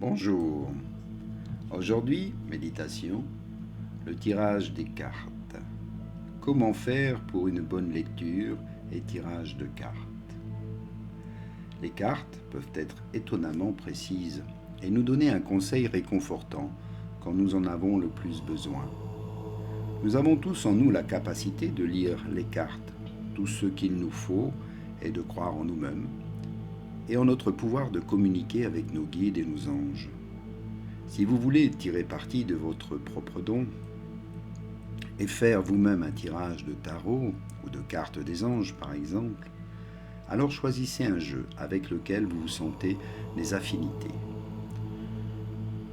Bonjour. Aujourd'hui, méditation, le tirage des cartes. Comment faire pour une bonne lecture et tirage de cartes? Les cartes peuvent être étonnamment précises et nous donner un conseil réconfortant quand nous en avons le plus besoin. Nous avons tous en nous la capacité de lire les cartes. Tout ce qu'il nous faut est de croire en nous-mêmes et en notre pouvoir de communiquer avec nos guides et nos anges. Si vous voulez tirer parti de votre propre don et faire vous-même un tirage de tarot ou de cartes des anges par exemple, alors choisissez un jeu avec lequel vous vous sentez des affinités.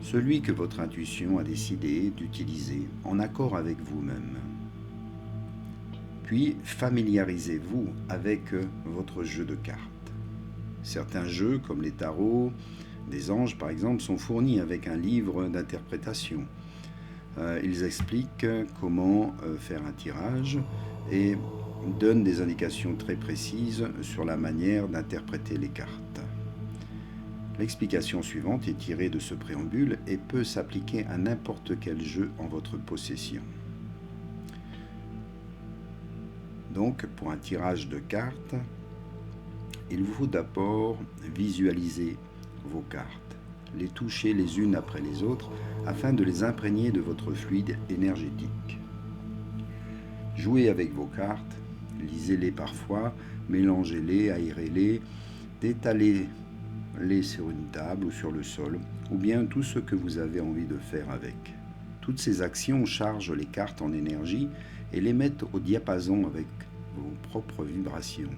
Celui que votre intuition a décidé d'utiliser en accord avec vous-même. Puis familiarisez-vous avec votre jeu de cartes. Certains jeux, comme les tarots des anges par exemple, sont fournis avec un livre d'interprétation. Ils expliquent comment faire un tirage et donnent des indications très précises sur la manière d'interpréter les cartes. L'explication suivante est tirée de ce préambule et peut s'appliquer à n'importe quel jeu en votre possession. Donc, pour un tirage de cartes, il vous faut d'abord visualiser vos cartes, les toucher les unes après les autres afin de les imprégner de votre fluide énergétique. Jouez avec vos cartes, lisez-les parfois, mélangez-les, aérez-les, détalez-les sur une table ou sur le sol, ou bien tout ce que vous avez envie de faire avec. Toutes ces actions chargent les cartes en énergie et les mettent au diapason avec vos propres vibrations.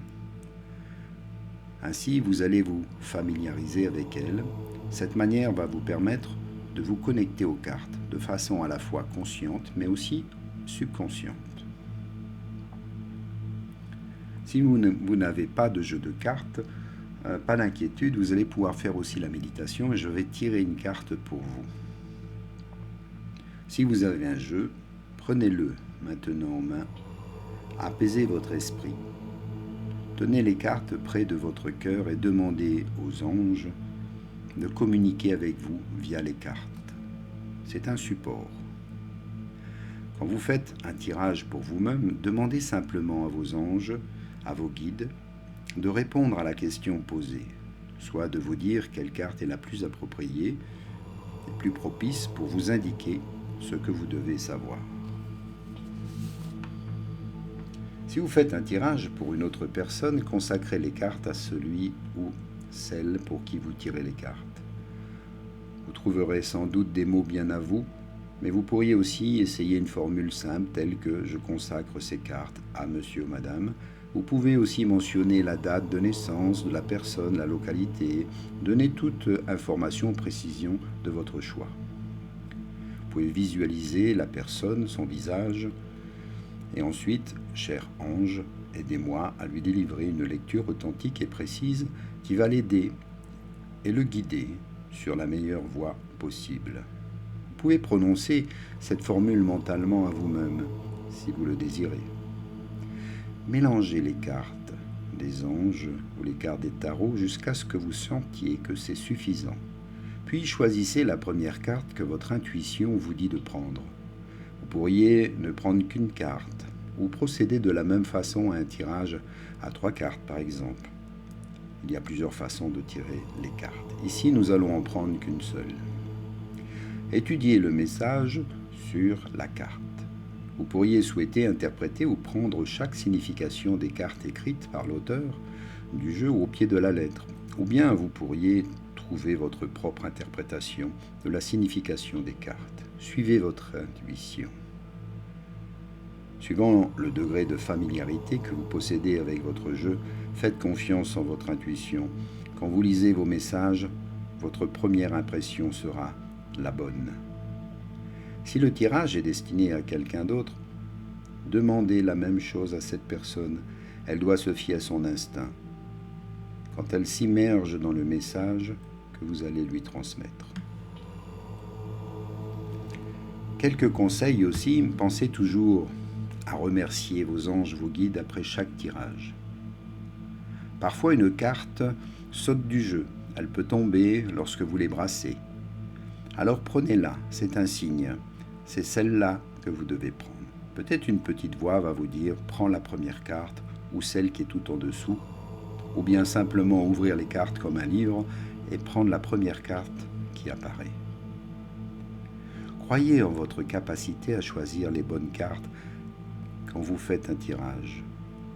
Ainsi, vous allez vous familiariser avec elles. Cette manière va vous permettre de vous connecter aux cartes de façon à la fois consciente mais aussi subconsciente. Si vous n'avez pas de jeu de cartes, pas d'inquiétude, vous allez pouvoir faire aussi la méditation et je vais tirer une carte pour vous. Si vous avez un jeu, prenez-le maintenant en main, apaisez votre esprit. Tenez les cartes près de votre cœur et demandez aux anges de communiquer avec vous via les cartes. C'est un support. Quand vous faites un tirage pour vous-même, demandez simplement à vos anges, à vos guides, de répondre à la question posée, soit de vous dire quelle carte est la plus appropriée et plus propice pour vous indiquer ce que vous devez savoir. Si vous faites un tirage pour une autre personne, consacrez les cartes à celui ou celle pour qui vous tirez les cartes. Vous trouverez sans doute des mots bien à vous, mais vous pourriez aussi essayer une formule simple telle que « je consacre ces cartes à monsieur ou madame ». Vous pouvez aussi mentionner la date de naissance de la personne, la localité, donner toute information ou précision de votre choix. Vous pouvez visualiser la personne, son visage, et ensuite, cher ange, aidez-moi à lui délivrer une lecture authentique et précise qui va l'aider et le guider sur la meilleure voie possible. Vous pouvez prononcer cette formule mentalement à vous-même, si vous le désirez. Mélangez les cartes des anges ou les cartes des tarots jusqu'à ce que vous sentiez que c'est suffisant. Puis choisissez la première carte que votre intuition vous dit de prendre. Vous pourriez ne prendre qu'une carte ou procéder de la même façon à un tirage à 3 cartes par exemple. Il y a plusieurs façons de tirer les cartes. Ici, nous allons en prendre qu'une seule. Étudiez le message sur la carte. Vous pourriez souhaiter interpréter ou prendre chaque signification des cartes écrites par l'auteur du jeu au pied de la lettre. Ou bien vous pourriez trouver votre propre interprétation de la signification des cartes. Suivez votre intuition. Suivant le degré de familiarité que vous possédez avec votre jeu, faites confiance en votre intuition. Quand vous lisez vos messages, votre première impression sera la bonne. Si le tirage est destiné à quelqu'un d'autre, demandez la même chose à cette personne. Elle doit se fier à son instinct, quand elle s'immerge dans le message que vous allez lui transmettre. Quelques conseils aussi, pensez toujours à remercier vos anges, vos guides après chaque tirage. Parfois une carte saute du jeu, elle peut tomber lorsque vous les brassez. Alors prenez-la, c'est un signe. C'est celle-là que vous devez prendre. Peut-être une petite voix va vous dire « Prends la première carte » ou celle qui est tout en dessous, ou bien simplement ouvrir les cartes comme un livre et prendre la première carte qui apparaît. Croyez en votre capacité à choisir les bonnes cartes quand vous faites un tirage.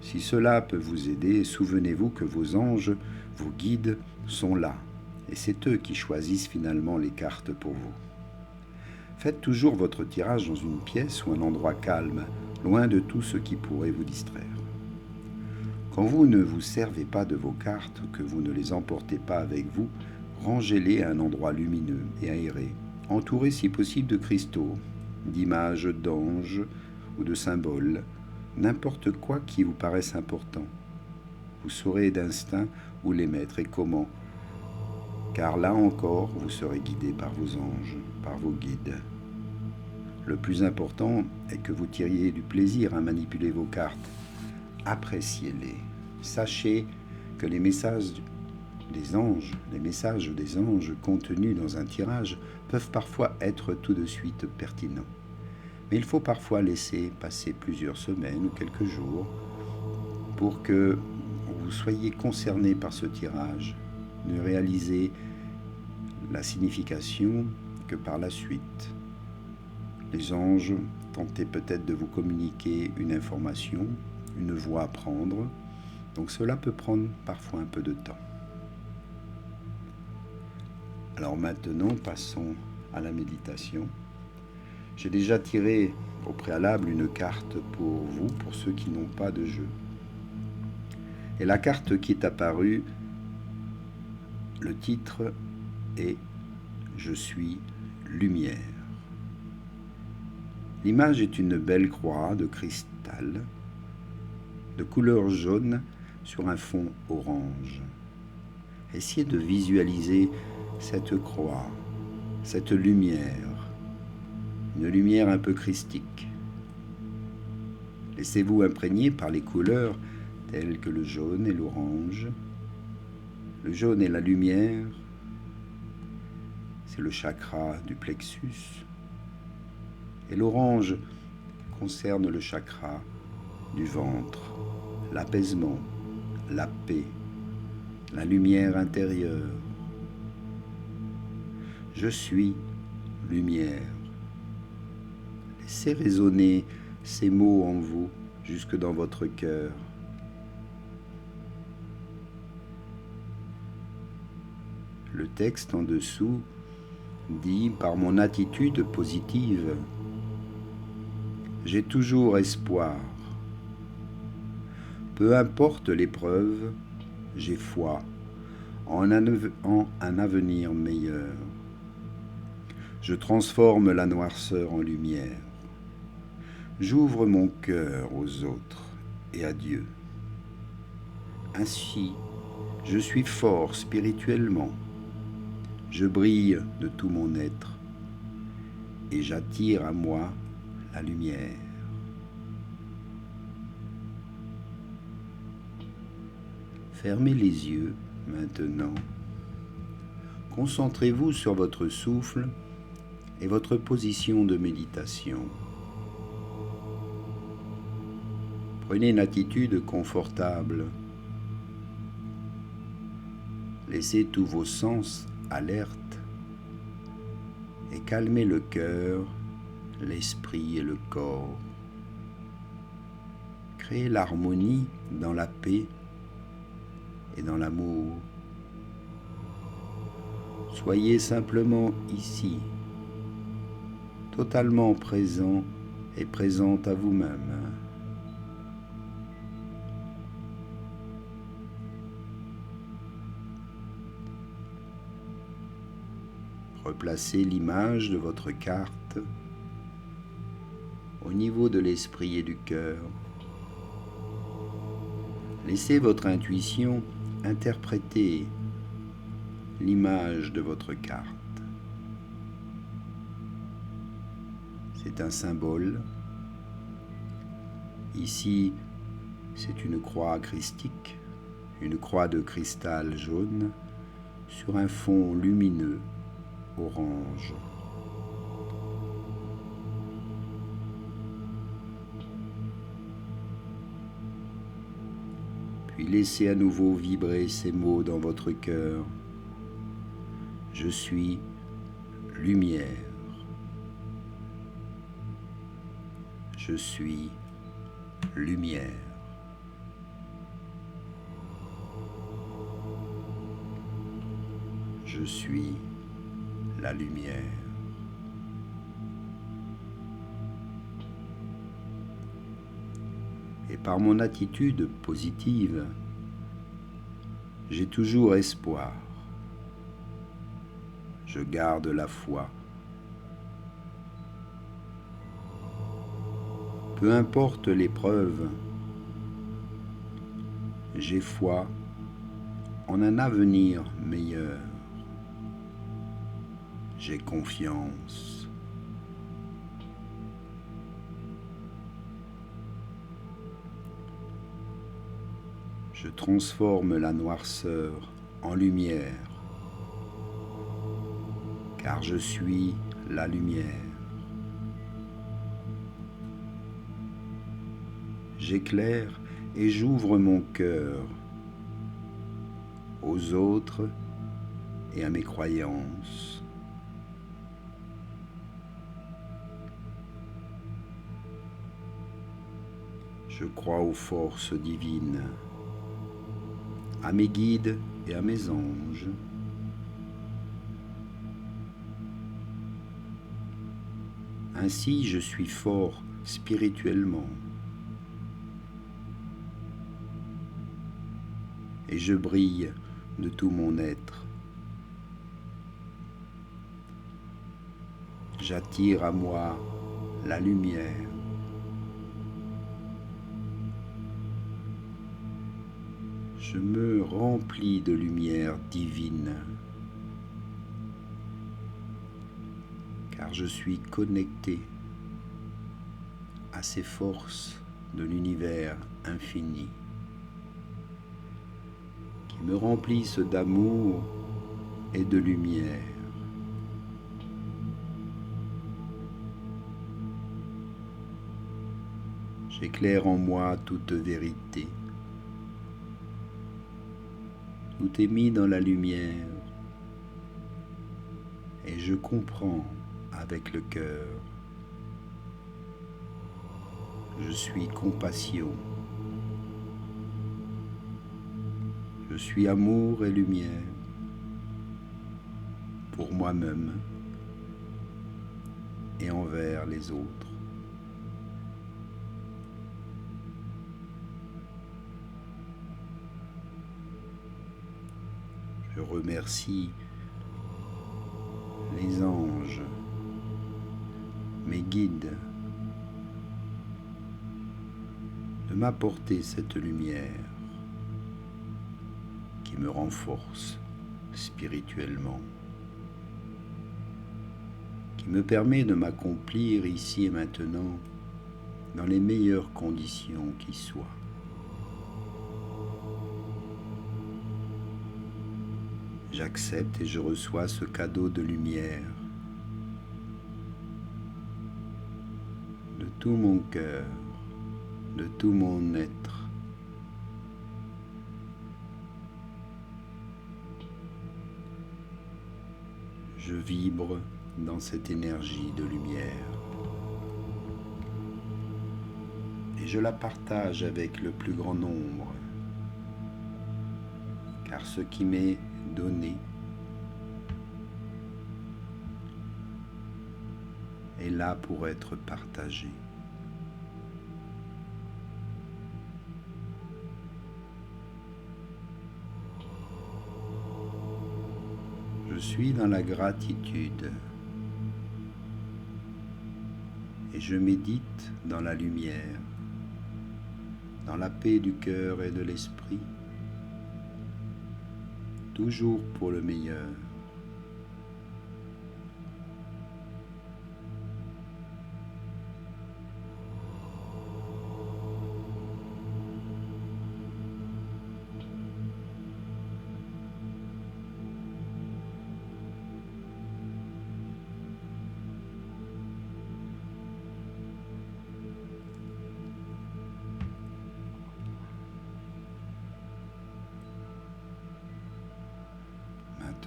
Si cela peut vous aider, souvenez-vous que vos anges, vos guides, sont là, et c'est eux qui choisissent finalement les cartes pour vous. Faites toujours votre tirage dans une pièce ou un endroit calme, loin de tout ce qui pourrait vous distraire. Quand vous ne vous servez pas de vos cartes ou que vous ne les emportez pas avec vous, rangez-les à un endroit lumineux et aéré, entouré si possible de cristaux, d'images d'anges ou de symboles, n'importe quoi qui vous paraisse important. Vous saurez d'instinct où les mettre et comment, car là encore, vous serez guidé par vos anges, par vos guides. Le plus important est que vous tiriez du plaisir à manipuler vos cartes. Appréciez-les. Sachez que les messages des anges contenus dans un tirage peuvent parfois être tout de suite pertinents. Mais il faut parfois laisser passer plusieurs semaines ou quelques jours pour que vous soyez concerné par ce tirage, ne réalisez la signification que par la suite. Les anges tentaient peut-être de vous communiquer une information, une voie à prendre, donc cela peut prendre parfois un peu de temps. Alors maintenant, passons à la méditation. J'ai déjà tiré au préalable une carte pour vous, pour ceux qui n'ont pas de jeu. Et la carte qui est apparue, le titre est « Je suis lumière ». L'image est une belle croix de cristal, de couleur jaune sur un fond orange. Essayez de visualiser cette croix, cette lumière, une lumière un peu christique. Laissez-vous imprégner par les couleurs telles que le jaune et l'orange. Le jaune est la lumière, c'est le chakra du plexus, et l'orange concerne le chakra du ventre, l'apaisement, la paix, la lumière intérieure. Je suis lumière. Laissez résonner ces mots en vous jusque dans votre cœur. Le texte en dessous dit « Par mon attitude positive, j'ai toujours espoir. Peu importe l'épreuve, j'ai foi en un avenir meilleur. Je transforme la noirceur en lumière. J'ouvre mon cœur aux autres et à Dieu. Ainsi, je suis fort spirituellement. Je brille de tout mon être et j'attire à moi la lumière. » Fermez les yeux maintenant. Concentrez-vous sur votre souffle et votre position de méditation. Prenez une attitude confortable. Laissez tous vos sens alertes et calmez le cœur, l'esprit et le corps. Créez l'harmonie dans la paix et dans l'amour. Soyez simplement ici, totalement présent et présente à vous-même. Replacez l'image de votre carte au niveau de l'esprit et du cœur. Laissez votre intuition interpréter l'image de votre carte. C'est un symbole. Ici, c'est une croix christique, une croix de cristal jaune sur un fond lumineux orange. Puis laissez à nouveau vibrer ces mots dans votre cœur. Je suis lumière. Je suis lumière. Je suis la lumière. Et par mon attitude positive, j'ai toujours espoir. Je garde la foi. Peu importe l'épreuve, j'ai foi en un avenir meilleur. J'ai confiance. Je transforme la noirceur en lumière, car je suis la lumière. J'éclaire et j'ouvre mon cœur aux autres et à mes croyances. Je crois aux forces divines, à mes guides et à mes anges. Ainsi, je suis fort spirituellement et je brille de tout mon être. J'attire à moi la lumière. Je me remplis de lumière divine, car je suis connecté à ces forces de l'univers infini qui me remplissent d'amour et de lumière. J'éclaire en moi toute vérité. Tout est mis dans la lumière et je comprends avec le cœur. Je suis compassion. Je suis amour et lumière pour moi-même et envers les autres. Je remercie les anges, mes guides, de m'apporter cette lumière qui me renforce spirituellement, qui me permet de m'accomplir ici et maintenant dans les meilleures conditions qui soient. J'accepte et je reçois ce cadeau de lumière de tout mon cœur, de tout mon être. Je vibre dans cette énergie de lumière et je la partage avec le plus grand nombre, car ce qui m'est donné est là pour être partagé. Je suis dans la gratitude et je médite dans la lumière, dans la paix du cœur et de l'esprit, toujours pour le meilleur.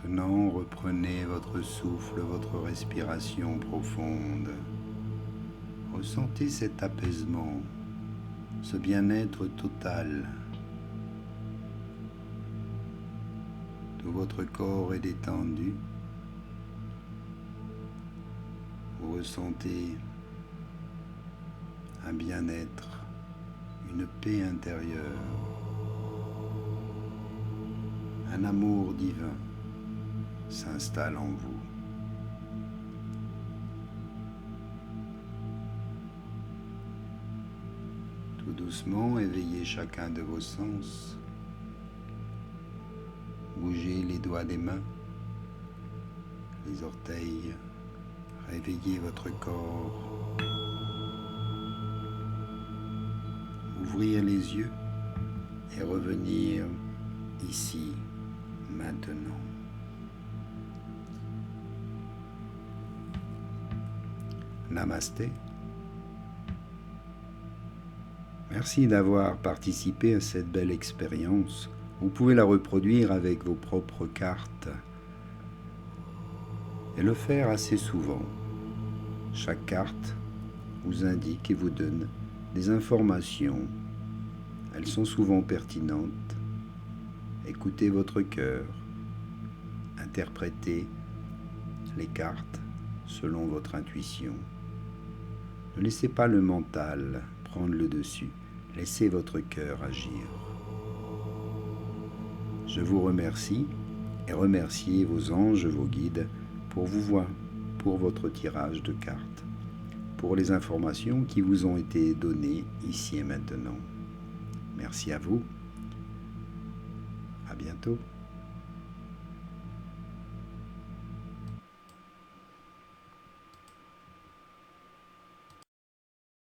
Maintenant, reprenez votre souffle, votre respiration profonde. Ressentez cet apaisement, ce bien-être total. Tout votre corps est détendu. Vous ressentez un bien-être, une paix intérieure, un amour divin s'installe en vous. Tout doucement, éveillez chacun de vos sens. Bougez les doigts des mains, les orteils, réveillez votre corps. Ouvrir les yeux et revenir ici, maintenant. Namasté. Merci d'avoir participé à cette belle expérience. Vous pouvez la reproduire avec vos propres cartes et le faire assez souvent. Chaque carte vous indique et vous donne des informations. Elles sont souvent pertinentes. Écoutez votre cœur. Interprétez les cartes selon votre intuition. Ne laissez pas le mental prendre le dessus. Laissez votre cœur agir. Je vous remercie et remerciez vos anges, vos guides pour votre tirage de cartes, pour les informations qui vous ont été données ici et maintenant. Merci à vous. À bientôt.